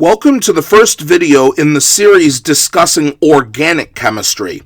Welcome to the first video in the series discussing organic chemistry.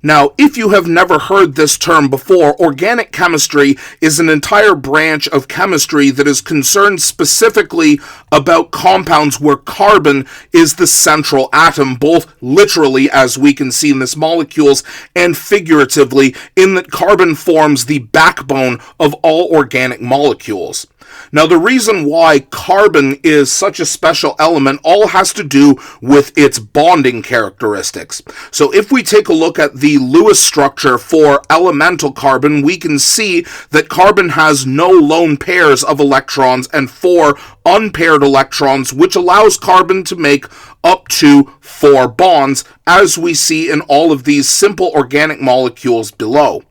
Now, if you have never heard this term before, organic chemistry is an entire branch of chemistry that is concerned specifically about compounds where carbon is the central atom, both literally, as we can see in this molecules, and figuratively, in that carbon forms the backbone of all organic molecules. Now, the reason why carbon is such a special element all has to do with its bonding characteristics. So if we take a look at the Lewis structure for elemental carbon, we can see that carbon has no lone pairs of electrons and 4 unpaired electrons, which allows carbon to make up to 4 bonds, as we see in all of these simple organic molecules below.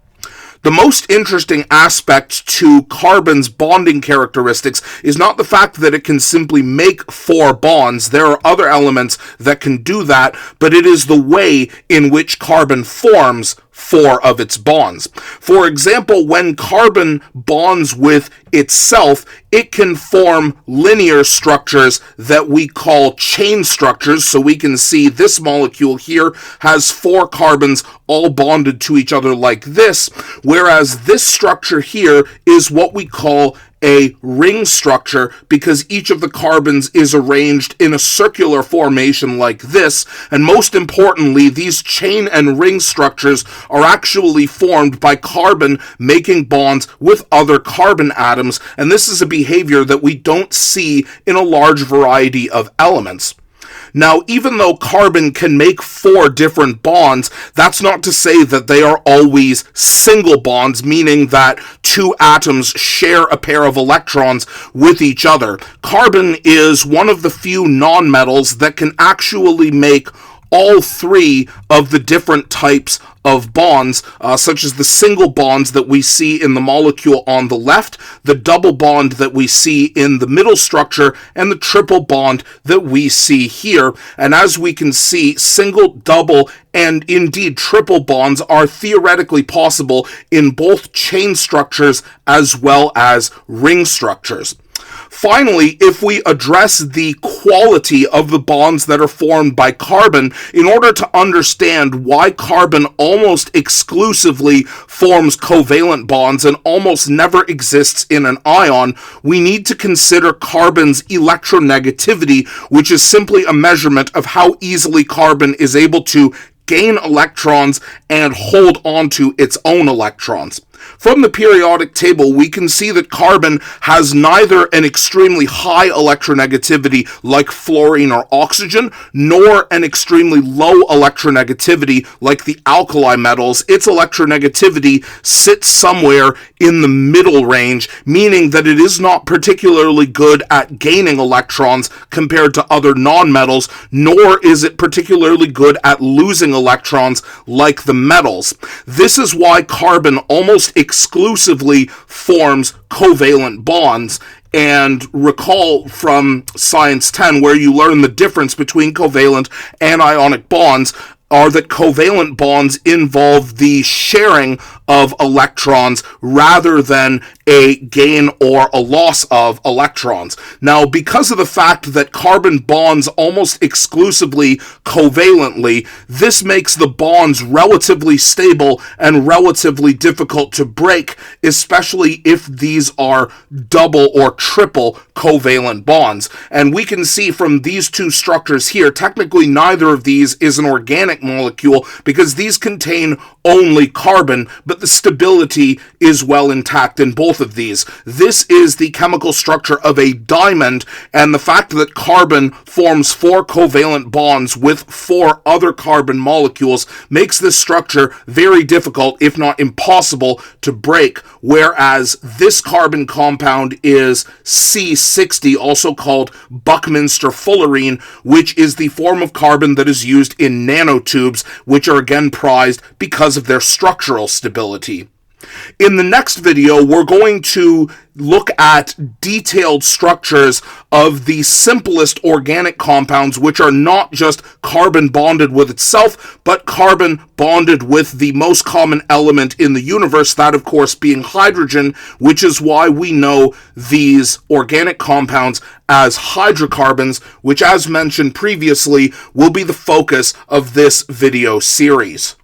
The most interesting aspect to carbon's bonding characteristics is not the fact that it can simply make 4 bonds. There are other elements that can do that, but it is the way in which carbon forms 4 of its bonds. For example, when carbon bonds with itself, it can form linear structures that we call chain structures. So we can see this molecule here has 4 carbons all bonded to each other like this, whereas this structure here is what we call a ring structure because each of the carbons is arranged in a circular formation like this, and most importantly, these chain and ring structures are actually formed by carbon making bonds with other carbon atoms, and this is a behavior that we don't see in a large variety of elements. Now, even though carbon can make 4 different bonds, that's not to say that they are always single bonds, meaning that 2 atoms share a pair of electrons with each other. Carbon is one of the few nonmetals that can actually make all 3 of the different types of bonds, such as the single bonds that we see in the molecule on the left, the double bond that we see in the middle structure, and the triple bond that we see here. And as we can see, single, double, and indeed triple bonds are theoretically possible in both chain structures as well as ring structures. Finally, if we address the quality of the bonds that are formed by carbon, in order to understand why carbon almost exclusively forms covalent bonds and almost never exists in an ion, we need to consider carbon's electronegativity, which is simply a measurement of how easily carbon is able to gain electrons and hold onto its own electrons. From the periodic table, we can see that carbon has neither an extremely high electronegativity like fluorine or oxygen, nor an extremely low electronegativity like the alkali metals. Its electronegativity sits somewhere in the middle range, meaning that it is not particularly good at gaining electrons compared to other nonmetals, nor is it particularly good at losing electrons like the metals. This is why carbon almost exclusively forms covalent bonds. And recall from Science 10, where you learn the difference between covalent and ionic bonds, are that covalent bonds involve the sharing of electrons rather than a gain or a loss of electrons. Now, because of the fact that carbon bonds almost exclusively covalently, this makes the bonds relatively stable and relatively difficult to break, especially if these are double or triple covalent bonds. And we can see from these 2 structures here, technically neither of these is an organic molecule because these contain only carbon, but the stability is well intact in both of these. This is the chemical structure of a diamond, and the fact that carbon forms 4 covalent bonds with 4 other carbon molecules makes this structure very difficult, if not impossible, to break, whereas this carbon compound is C60, also called Buckminster fullerene, which is the form of carbon that is used in nanotubes, which are again prized because of their structural stability. In the next video, we're going to look at detailed structures of the simplest organic compounds, which are not just carbon bonded with itself, but carbon bonded with the most common element in the universe, that of course being hydrogen, which is why we know these organic compounds as hydrocarbons, which, as mentioned previously, will be the focus of this video series.